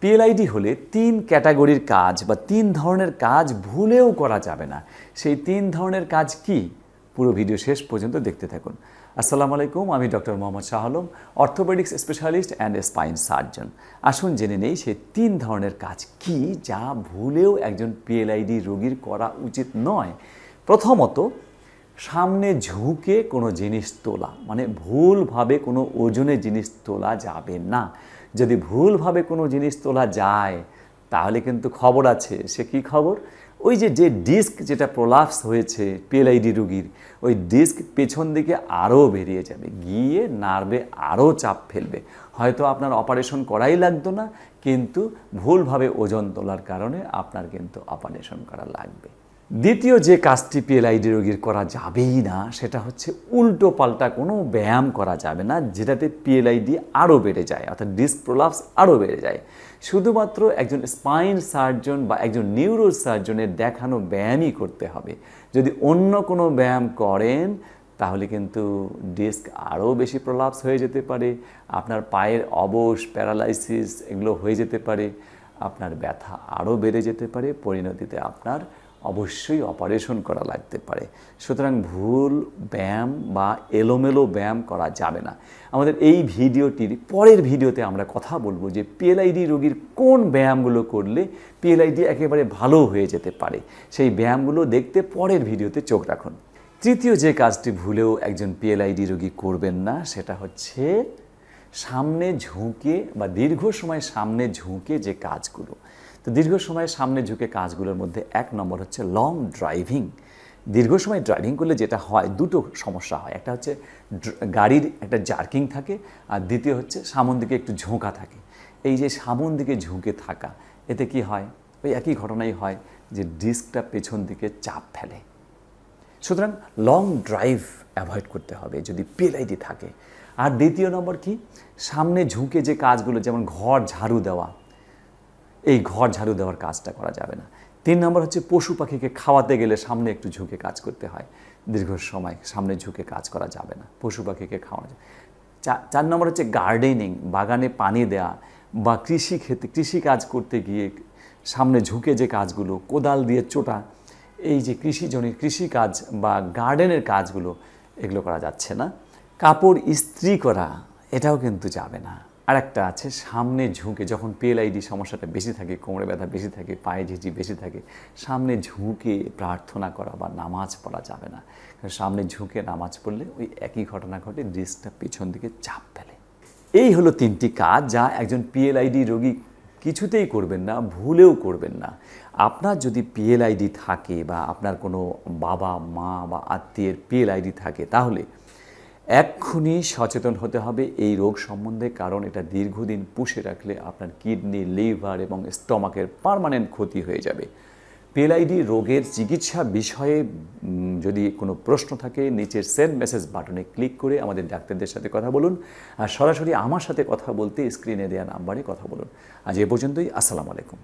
PLID হলে 3 ক্যাটাগরির কাজ বা 3 ধরনের কাজ ভুলেও করা যাবে না। সেই 3 ধরনের কাজ কি? পুরো ভিডিও শেষ পর্যন্ত দেখতে থাকুন। আসসালামু আলাইকুম, আমি ডক্টর মd Shah Alam, orthopaedics specialist and spine surgeon. আসুন জেনে নেই সেই 3 ধরনের কাজ কি যা ভুলেও একজন পিএলআইডি রোগীর করা উচিত নয়। প্রথমত, সামনে ঝুঁকে কোনো জিনিস তোলা, মানে ভুলভাবে কোনো ওজনের জিনিস তোলা যাবে না। যদি ভুলভাবে কোনো জিনিস তোলা যায় তাহলে কিন্তু খবর আছে। সে কি খবর? ওই যে ডিস্ক যেটা প্রলাপস হয়েছে পিএলআইডি রোগীর, ওই ডিস্ক পেছন দিকে আরও বেরিয়ে যাবে, গিয়ে নার্ভে আরও চাপ ফেলবে। হয়তো আপনার অপারেশন করাই লাগতো না, কিন্তু ভুলভাবে ওজন তোলার কারণে আপনার কিন্তু অপারেশন করা লাগবে। দ্বিতীয় যে কাজটি পিএলআইডি রোগীর করা যাবেই না সেটা হচ্ছে উল্টো পাল্টা কোনো ব্যায়াম করা যাবে না, যেটাতে পিএলআইডি আরও বেড়ে যায়, অর্থাৎ ডিস্ক প্রলাপস আরও বেড়ে যায়। শুধুমাত্র একজন স্পাইন সার্জন বা একজন নিউরো সার্জনের দেখানো ব্যায়ামই করতে হবে। যদি অন্য কোনো ব্যায়াম করেন তাহলে কিন্তু ডিস্ক আরও বেশি প্রলাপস হয়ে যেতে পারে, আপনার পায়ের অবশ, প্যারালাইসিস এগুলো হয়ে যেতে পারে, আপনার ব্যথা আরও বেড়ে যেতে পারে, পরিণতিতে আপনার অবশ্যই অপারেশন করা লাগতে পারে। সুতরাং ভুল ব্যায়াম বা এলোমেলো ব্যায়াম করা যাবে না। আমাদের এই ভিডিওটির পরের ভিডিওতে আমরা কথা বলবো যে পিএলআইডি রোগীর কোন ব্যায়ামগুলো করলে পিএলআইডি একেবারে ভালো হয়ে যেতে পারে। সেই ব্যায়ামগুলো দেখতে পরের ভিডিওতে চোখ রাখুন। তৃতীয় যে কাজটি ভুলেও একজন পিএলআইডি রোগী করবেন না সেটা হচ্ছে সামনে ঝুঁকে বা দীর্ঘ সময় সামনে ঝুঁকে যে কাজগুলো। তো দীর্ঘ সময় সামনে ঝুঁকে কাজগুলোর মধ্যে 1 নম্বর হচ্ছে লং ড্রাইভিং। দীর্ঘ সময় ড্রাইভিং করলে যেটা হয়, দুটো সমস্যা হয়। একটা হচ্ছে গাড়ির একটা জার্কিং থাকে, আর দ্বিতীয় হচ্ছে সামন দিকে একটু ঝোঁকা থাকে। এই যে সামন দিকে ঝুঁকে থাকা, এতে কি হয়? ওই একই ঘটনাই হয় যে ডিস্কটা পেছন দিকে চাপ ফেলে। সুতরাং লং ড্রাইভ অ্যাভয়েড করতে হবে যদি পিএলআইডি থাকে। আর দ্বিতীয় নম্বর কি? সামনে ঝুঁকে যে কাজগুলো, যেমন ঘর ঝাড়ু দেওয়া, এই ঘর ঝাড়ু দেওয়ার কাজটা করা যাবে না। 3 নম্বর হচ্ছে পশু পাখিকে খাওয়াতে গেলে সামনে একটু ঝুঁকে কাজ করতে হয়। দীর্ঘ সময় সামনে ঝুঁকে কাজ করা যাবে না, পশু পাখিকে খাওয়ানো যাবে। 4 নম্বর হচ্ছে গার্ডেনিং, বাগানে পানি দেওয়া বা কৃষি কাজ করতে গিয়ে সামনে ঝুঁকে যে কাজগুলো, কোদাল দিয়ে চোটা, এই যে কৃষি কাজ বা গার্ডেনের কাজগুলো, এগুলো করা যাচ্ছে না। কাপড় ইস্ত্রি করা, এটাও কিন্তু যাবে না। আর একটা আছে সামনে ঝুঁকে, যখন পিএলআইডি সমস্যাটা বেশি থাকে, কোমরে ব্যথা বেশি থাকে, পায়ে ঝিঝি বেশি থাকে, সামনে ঝুঁকে প্রার্থনা করা বা নামাজ পড়া যাবে না। সামনে ঝুঁকে নামাজ পড়লে ওই একই ঘটনা ঘটে, ডিস্কটা পিছন দিকে চাপ ফেলে। এই হলো 3টি কাজ যা একজন পিএলআইডি রোগী কিছুতেই করবেন না, ভুলেও করবেন না। আপনার যদি পিএলআইডি থাকে বা আপনার কোনো বাবা মা বা আত্মীয়ের পিএলআইডি থাকে তাহলে এক্ষুনি সচেতন হতে হবে এই রোগ সম্বন্ধে, কারণ এটা দীর্ঘদিন পুষে রাখলে আপনার কিডনি, লিভার এবং স্টমাকের পার্মানেন্ট ক্ষতি হয়ে যাবে। পিএলআইডি রোগের চিকিৎসা বিষয়ে যদি কোনো প্রশ্ন থাকে, নিচের সেন্ড মেসেজ বাটনে ক্লিক করে আমাদের ডাক্তারদের সাথে কথা বলুন, আর সরাসরি আমার সাথে কথা বলতে স্ক্রিনে দেওয়া নাম্বারে কথা বলুন। আজ এ পর্যন্তই। আসসালামু আলাইকুম।